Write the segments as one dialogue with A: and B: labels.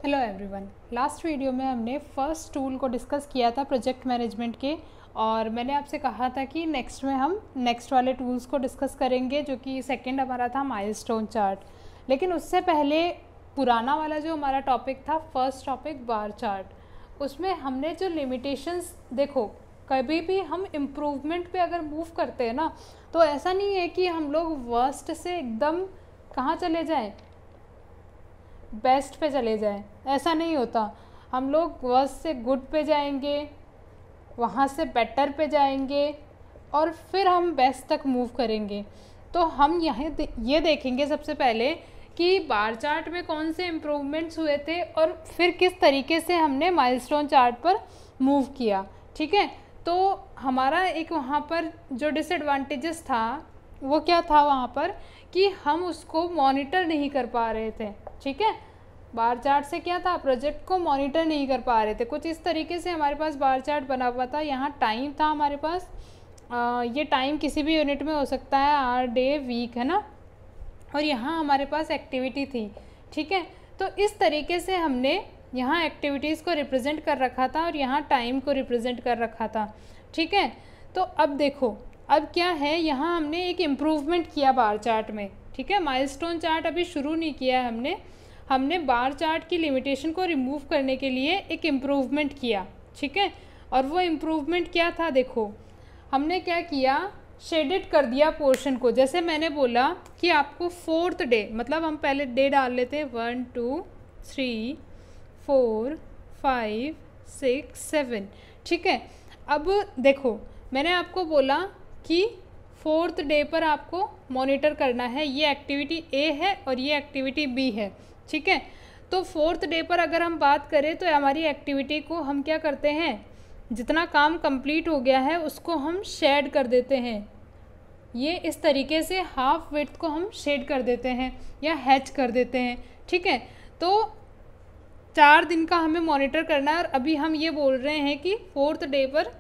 A: Hello everyone. Last video में हमने first tool को डिस्कस किया था प्रोजेक्ट मैनेजमेंट के, और मैंने आपसे कहा था कि नेक्स्ट में हम नेक्स्ट वाले टूल्स को डिस्कस करेंगे, जो कि सेकंड हमारा था माइलस्टोन चार्ट। लेकिन उससे पहले पुराना वाला जो हमारा टॉपिक था, फर्स्ट टॉपिक बार चार्ट, उसमें हमने जो लिमिटेशंस, देखो कभी भी हम इम्प्रूवमेंट पे अगर मूव करते हैं ना, तो ऐसा नहीं है कि हम लोग वर्स्ट से एकदम कहाँ चले जाएं, बेस्ट पे चले जाएं। ऐसा नहीं होता। हम लोग वर्स्ट से गुड पे जाएंगे, वहाँ से बेटर पे जाएंगे, और फिर हम बेस्ट तक मूव करेंगे। तो हम ये देखेंगे सबसे पहले कि बार चार्ट में कौन से इम्प्रूवमेंट्स हुए थे और फिर किस तरीके से हमने माइलस्टोन चार्ट पर मूव किया। ठीक है, तो हमारा एक वहाँ पर जो डिसएडवांटेजेस था वो क्या था वहाँ पर, कि हम उसको मॉनिटर नहीं कर पा रहे थे। ठीक है, बार चार्ट से क्या था, प्रोजेक्ट को मॉनिटर नहीं कर पा रहे थे। कुछ इस तरीके से हमारे पास बार चार्ट बना हुआ था। यहाँ टाइम था हमारे पास, ये टाइम किसी भी यूनिट में हो सकता है, आवर, डे, वीक, है ना। और यहाँ हमारे पास एक्टिविटी थी। ठीक है, तो इस तरीके से हमने यहाँ एक्टिविटीज़ को रिप्रेजेंट कर रखा था और यहाँ टाइम को रिप्रेजेंट कर रखा था। ठीक है, तो अब देखो अब क्या है, यहाँ हमने एक इम्प्रूवमेंट किया बार चार्ट में। ठीक है, माइलस्टोन चार्ट अभी शुरू नहीं किया है हमने बार चार्ट की लिमिटेशन को रिमूव करने के लिए एक इम्प्रूवमेंट किया। ठीक है, और वो इम्प्रूवमेंट क्या था, देखो हमने क्या किया, शेडेड कर दिया पोर्शन को। जैसे मैंने बोला कि आपको फोर्थ डे, मतलब हम पहले डे डाल लेते हैं 1 2 3 4 5 6 7। ठीक है, अब देखो मैंने आपको बोला कि फोर्थ डे पर आपको मॉनिटर करना है, ये एक्टिविटी ए है और ये एक्टिविटी बी है। ठीक है, तो फोर्थ डे पर अगर हम बात करें तो हमारी एक्टिविटी को हम क्या करते हैं, जितना काम कंप्लीट हो गया है उसको हम शेड कर देते हैं। ये इस तरीके से हाफ विड्थ को हम शेड कर देते हैं या हैच कर देते हैं। ठीक है, तो 4 दिन का हमें मॉनिटर करना है, और अभी हम ये बोल रहे हैं कि फोर्थ डे पर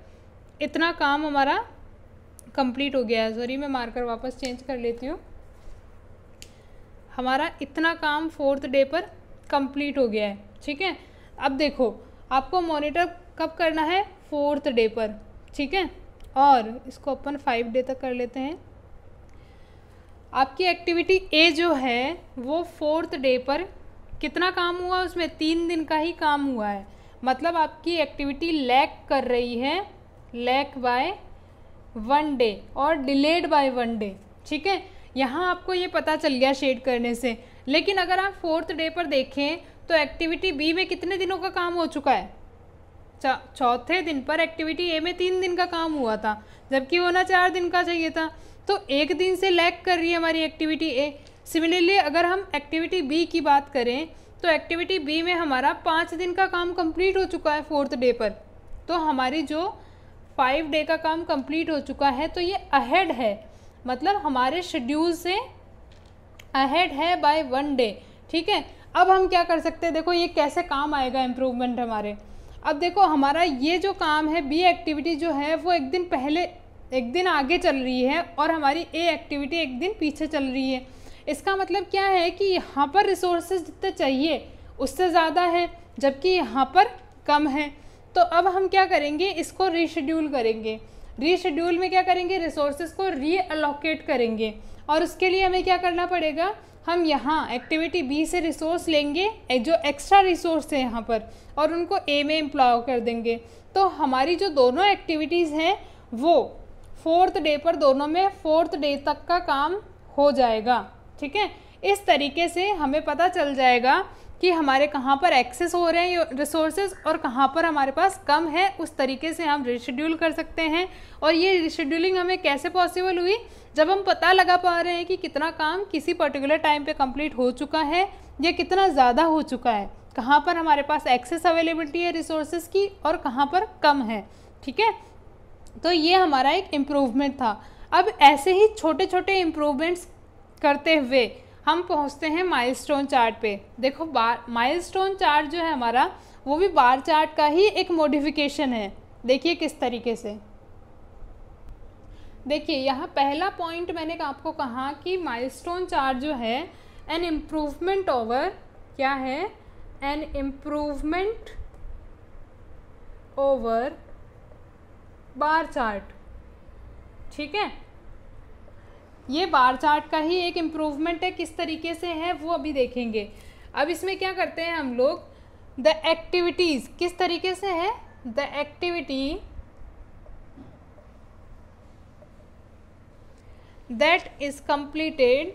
A: इतना काम हमारा कंप्लीट हो गया है। सॉरी, मैं मार्कर वापस चेंज कर लेती हूँ। हमारा इतना काम फोर्थ डे पर कंप्लीट हो गया है। ठीक है, अब देखो आपको मॉनिटर कब करना है, फोर्थ डे पर। ठीक है, और इसको अपन 5 डे तक कर लेते हैं। आपकी एक्टिविटी ए जो है वो फोर्थ डे पर कितना काम हुआ, उसमें 3 दिन का ही काम हुआ है। मतलब आपकी एक्टिविटी लैग कर रही है, लैग बाय 1 डे और डिलेड बाय 1 डे। ठीक है, यहाँ आपको ये पता चल गया शेड करने से। लेकिन अगर आप फोर्थ डे पर देखें तो एक्टिविटी बी में कितने दिनों का काम हो चुका है, चौथे दिन पर एक्टिविटी ए में 3 दिन का काम हुआ था, जबकि होना 4 दिन का चाहिए था। तो 1 दिन से लैग कर रही है हमारी एक्टिविटी ए। सिमिलरली अगर हम एक्टिविटी बी की बात करें तो एक्टिविटी बी में हमारा 5 दिन का काम कंप्लीट हो चुका है फोर्थ डे पर। तो हमारी जो 5 डे का काम कंप्लीट हो चुका है, तो ये अहेड है, मतलब हमारे शेड्यूल से अहेड है बाय 1 डे। ठीक है, अब हम क्या कर सकते हैं, देखो ये कैसे काम आएगा इम्प्रूवमेंट हमारे। अब देखो हमारा ये जो काम है, बी एक्टिविटी जो है वो एक दिन पहले, एक दिन आगे चल रही है, और हमारी ए एक्टिविटी एक दिन पीछे चल रही है। इसका मतलब क्या है कि यहाँ पर रिसोर्सेज जितने चाहिए उससे ज़्यादा है, जबकि यहाँ पर कम है। तो अब हम क्या करेंगे, इसको रीशेड्यूल करेंगे। रीशेड्यूल में क्या करेंगे, रिसोर्सेज को रीअलोकेट करेंगे, और उसके लिए हमें क्या करना पड़ेगा, हम यहाँ एक्टिविटी बी से रिसोर्स लेंगे, जो एक्स्ट्रा रिसोर्स है यहाँ पर, और उनको ए में एम्प्लॉय कर देंगे। तो हमारी जो दोनों एक्टिविटीज़ हैं वो फोर्थ डे पर दोनों में फोर्थ डे तक का काम हो जाएगा। ठीक है, इस तरीके से हमें पता चल जाएगा कि हमारे कहाँ पर एक्सेस हो रहे हैं रिसोर्सेज और कहाँ पर हमारे पास कम है। उस तरीके से हम रिशेड्यूल कर सकते हैं। और ये रिशेड्यूलिंग हमें कैसे पॉसिबल हुई, जब हम पता लगा पा रहे हैं कि कितना काम किसी पर्टिकुलर टाइम पे कंप्लीट हो चुका है या कितना ज़्यादा हो चुका है, कहाँ पर हमारे पास एक्सेस अवेलेबिलिटी है रिसोर्सेज की और कहाँ पर कम है। ठीक है, तो ये हमारा एक इम्प्रूवमेंट था। अब ऐसे ही छोटे छोटे इम्प्रूवमेंट्स करते हुए हम पहुंचते हैं माइलस्टोन चार्ट पे। देखो माइलस्टोन चार्ट जो है हमारा, वो भी बार चार्ट का ही एक मॉडिफिकेशन है। देखिए किस तरीके से, देखिए यहाँ पहला पॉइंट मैंने आपको कहा कि माइलस्टोन चार्ट जो है एन इम्प्रूवमेंट ओवर क्या है, an improvement over bar chart. ठीक है, ये बार चार्ट का ही एक इम्प्रूवमेंट है, किस तरीके से है वो अभी देखेंगे। अब इसमें क्या करते हैं हम लोग, द एक्टिविटीज़ किस तरीके से है, the activity that is completed,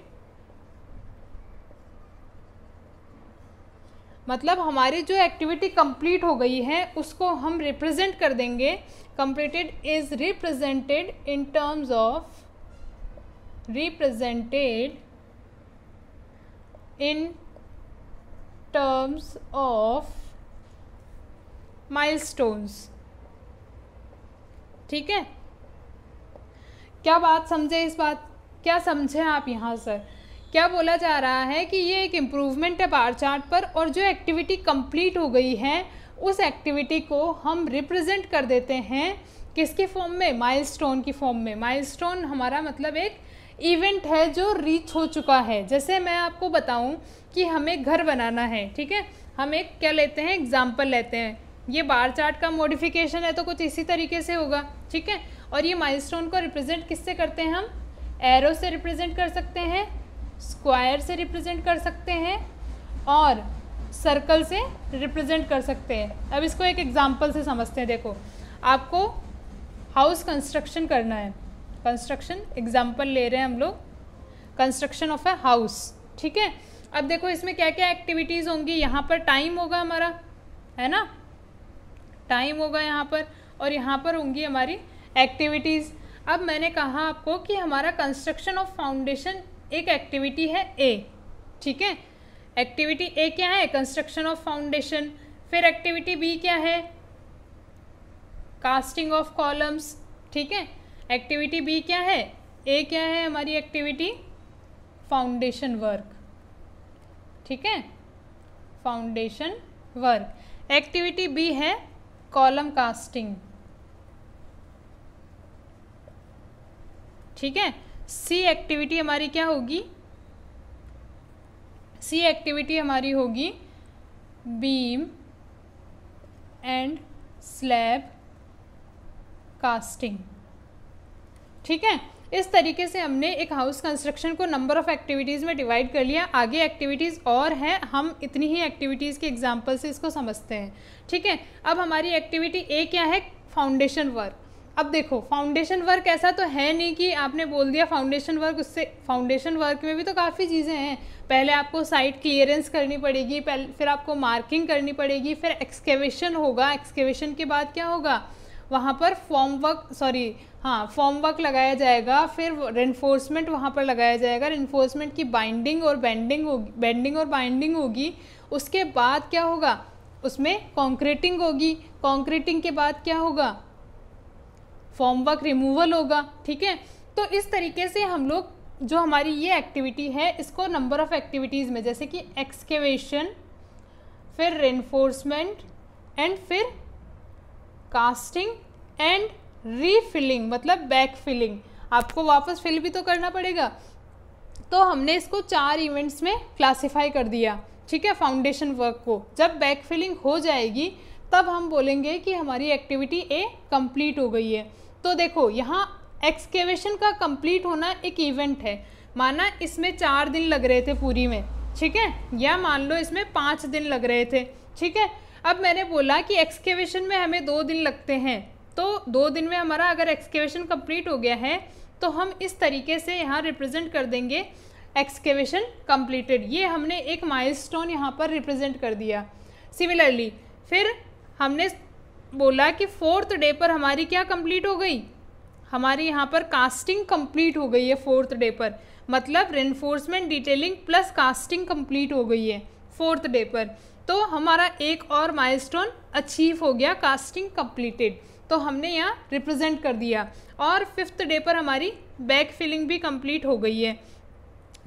A: मतलब हमारी जो एक्टिविटी कंप्लीट हो गई है उसको हम रिप्रेजेंट कर देंगे। Completed is represented in terms of, represented in terms of milestones। ठीक है, क्या बात समझे, इस बात क्या समझे आप यहाँ सर, क्या बोला जा रहा है कि ये एक इम्प्रूवमेंट है बार चार्ट पर, और जो एक्टिविटी कंप्लीट हो गई है उस एक्टिविटी को हम रिप्रेजेंट कर देते हैं किसके फॉर्म में, माइलस्टोन की फॉर्म में। माइलस्टोन हमारा मतलब एक इवेंट है जो रीच हो चुका है। जैसे मैं आपको बताऊं कि हमें घर बनाना है, ठीक है, हम एक क्या लेते हैं, एग्जाम्पल लेते हैं, ये बार चार्ट का मॉडिफिकेशन है तो कुछ इसी तरीके से होगा। ठीक है, और ये माइलस्टोन को रिप्रेजेंट किससे करते हैं, हम एरो से रिप्रेजेंट कर सकते हैं, स्क्वायर से रिप्रेजेंट कर सकते हैं, और सर्कल से रिप्रेजेंट कर सकते हैं। अब इसको एक एग्जाम्पल से समझते हैं। देखो, आपको हाउस कंस्ट्रक्शन करना है, कंस्ट्रक्शन एग्जाम्पल ले रहे हैं हम लोग, कंस्ट्रक्शन ऑफ ए हाउस। ठीक है, अब देखो इसमें क्या क्या एक्टिविटीज़ होंगी, यहाँ पर टाइम होगा हमारा, है ना, टाइम होगा यहाँ पर, और यहाँ पर होंगी हमारी एक्टिविटीज़। अब मैंने कहा आपको कि हमारा कंस्ट्रक्शन ऑफ फाउंडेशन एक एक्टिविटी है ए। ठीक है, एक्टिविटी ए क्या है, कंस्ट्रक्शन ऑफ फाउंडेशन। फिर एक्टिविटी बी क्या है, कास्टिंग ऑफ कॉलम्स। ठीक है, एक्टिविटी बी क्या है, ए क्या है हमारी एक्टिविटी, फाउंडेशन वर्क। ठीक है, फाउंडेशन वर्क। एक्टिविटी बी है कॉलम कास्टिंग। ठीक है, सी एक्टिविटी हमारी क्या होगी, सी एक्टिविटी हमारी होगी बीम एंड स्लैब कास्टिंग। ठीक है, इस तरीके से हमने एक हाउस कंस्ट्रक्शन को नंबर ऑफ एक्टिविटीज़ में डिवाइड कर लिया। आगे एक्टिविटीज़ और हैं, हम इतनी ही एक्टिविटीज़ के एग्जांपल से इसको समझते हैं। ठीक है, अब हमारी एक्टिविटी ए क्या है, फाउंडेशन वर्क। अब देखो, फाउंडेशन वर्क ऐसा तो है नहीं कि आपने बोल दिया फाउंडेशन वर्क, उससे फाउंडेशन वर्क में भी तो काफ़ी चीज़ें हैं। पहले आपको साइट क्लियरेंस करनी पड़ेगी, फिर आपको मार्किंग करनी पड़ेगी, फिर एक्सकेवेशन होगा, एक्सकेवेशन के बाद क्या होगा, वहाँ पर फॉर्म वर्क लगाया जाएगा, फिर रेनफोर्समेंट वहाँ पर लगाया जाएगा, रेनफोर्समेंट की बाइंडिंग और बेंडिंग और बाइंडिंग होगी। उसके बाद क्या होगा, उसमें कॉन्क्रीटिंग होगी, कॉन्क्रीटिंग के बाद क्या होगा, फॉर्म वर्क रिमूवल होगा। ठीक है, तो इस तरीके से हम लोग जो हमारी ये एक्टिविटी है इसको नंबर ऑफ एक्टिविटीज़ में, जैसे कि एक्सकेवेशन, फिर रेनफोर्समेंट एंड फिर कास्टिंग एंड रीफिलिंग, मतलब बैक फिलिंग, आपको वापस फिल भी तो करना पड़ेगा। तो हमने इसको 4 इवेंट्स में क्लासिफाई कर दिया। ठीक है, फाउंडेशन वर्क को जब बैक फिलिंग हो जाएगी तब हम बोलेंगे कि हमारी एक्टिविटी ए कंप्लीट हो गई है। तो देखो, यहाँ एक्सकेवेशन का कंप्लीट होना एक इवेंट है, माना इसमें 4 दिन लग रहे थे पूरी में, ठीक है, या मान लो इसमें 5 दिन लग रहे थे। ठीक है, अब मैंने बोला कि एक्सकेवेशन में हमें 2 दिन लगते हैं, तो 2 दिन में हमारा अगर एक्सकेवेशन कंप्लीट हो गया है तो हम इस तरीके से यहाँ रिप्रेजेंट कर देंगे एक्सकेवेशन कंप्लीटेड। ये हमने एक माइलस्टोन यहाँ पर रिप्रेजेंट कर दिया। सिमिलरली फिर हमने बोला कि 4th डे पर हमारी क्या कंप्लीट हो गई, हमारी यहाँ पर कास्टिंग कंप्लीट हो गई है 4th डे पर, मतलब reinforcement detailing plus casting complete हो गई है 4th डे पर। तो हमारा एक और माइलस्टोन अचीव हो गया, कास्टिंग कंप्लीटेड, तो हमने यहाँ रिप्रेजेंट कर दिया। और 5th डे पर हमारी बैक फिलिंग भी कंप्लीट हो गई है।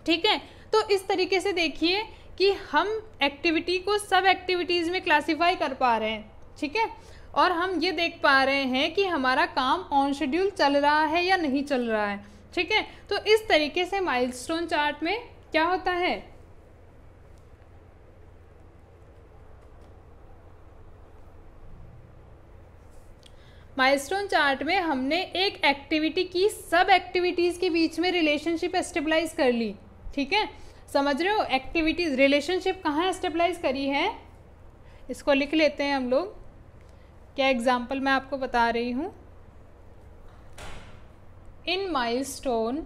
A: ठीक है, तो इस तरीके से देखिए कि हम एक्टिविटी को सब एक्टिविटीज़ में क्लासीफाई कर पा रहे हैं। ठीक है, और हम ये देख पा रहे हैं कि हमारा काम ऑन शेड्यूल चल रहा है या नहीं चल रहा है। ठीक है, तो इस तरीके से माइलस्टोन चार्ट में क्या होता है, माइलस्टोन चार्ट में हमने एक एक्टिविटी की सब एक्टिविटीज़ के बीच में रिलेशनशिप एस्टेब्लाइज कर ली, ठीक है, समझ रहे हो। एक्टिविटीज़ रिलेशनशिप कहाँ एस्टेब्लाइज करी है, इसको लिख लेते हैं हम लोग। क्या एग्जाम्पल मैं आपको बता रही हूँ। इन milestone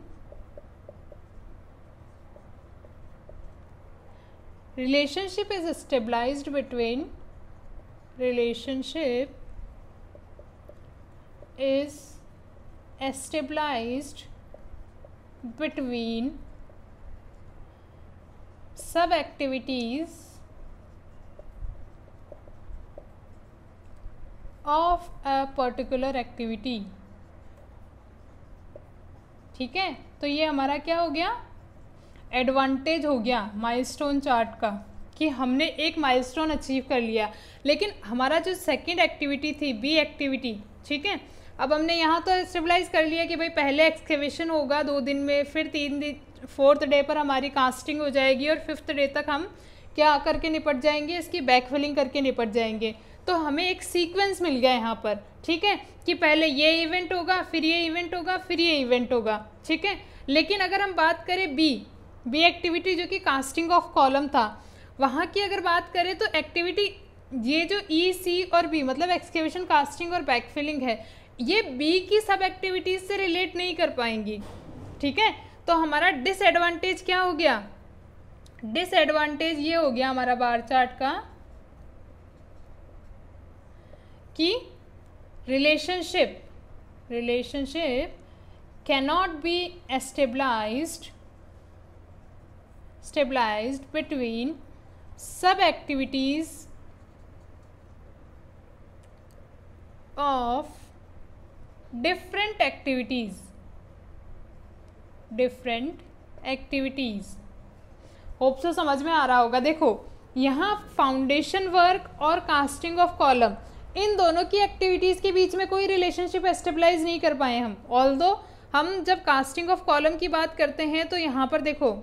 A: relationship is stabilized between sub activities of a particular activity, ठीक है। तो ये हमारा क्या हो गया, एडवांटेज हो गया माइलस्टोन चार्ट का कि हमने एक माइलस्टोन अचीव कर लिया। लेकिन हमारा जो सेकंड एक्टिविटी थी, बी एक्टिविटी, ठीक है, अब हमने यहाँ तो स्टेबलाइज कर लिया कि भाई पहले एक्सकेवेशन होगा 2 दिन में, फिर 3 दिन, 4th डे पर हमारी कास्टिंग हो जाएगी और 5th डे तक हम क्या करके निपट जाएंगे, इसकी बैकफिलिंग करके निपट जाएंगे। तो हमें एक सीक्वेंस मिल गया यहाँ पर, ठीक है, कि पहले ये इवेंट होगा, फिर ये इवेंट होगा, फिर ये इवेंट होगा, ठीक है। लेकिन अगर हम बात करें बी एक्टिविटी जो कि कास्टिंग ऑफ कॉलम था, वहाँ की अगर बात करें तो एक्टिविटी ये जो ई, सी और बी मतलब एक्सकेवेशन, कास्टिंग और बैकफिलिंग है, ये बी की सब एक्टिविटीज़ से रिलेट नहीं कर पाएंगी, ठीक है। तो हमारा डिसएडवांटेज क्या हो गया, डिसएडवांटेज ये हो गया हमारा बार चार्ट का कि relationship cannot be stabilised between sub activities of different activities hope so समझ में आ रहा होगा। देखो यहाँ फाउंडेशन वर्क और कास्टिंग ऑफ कॉलम, इन दोनों की एक्टिविटीज़ के बीच में कोई रिलेशनशिप एस्टेब्लाइज नहीं कर पाए हम। ऑल्दो हम जब कास्टिंग ऑफ कॉलम की बात करते हैं तो यहाँ पर देखो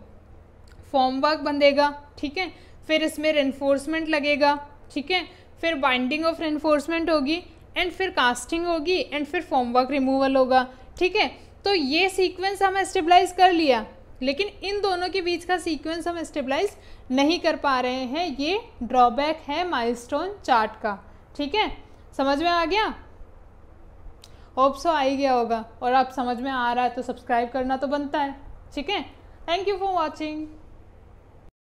A: फॉर्म वर्क बंधेगा, ठीक है, फिर इसमें रेनफोर्समेंट लगेगा, ठीक है, फिर बाइंडिंग ऑफ रेनफोर्समेंट होगी एंड फिर कास्टिंग होगी एंड फिर फॉर्म वर्क रिमूवल होगा, ठीक है। तो ये सीक्वेंस हम एस्टेब्लाइज कर लिया, लेकिन इन दोनों के बीच का सीक्वेंस हम एस्टेब्लाइज नहीं कर पा रहे हैं। ये ड्रॉबैक है माइलस्टोन चार्ट का, ठीक है, समझ में आ गया। होप सो आ ही गया होगा, और आप समझ में आ रहा है तो सब्सक्राइब करना तो बनता है, ठीक है। Thank you for watching.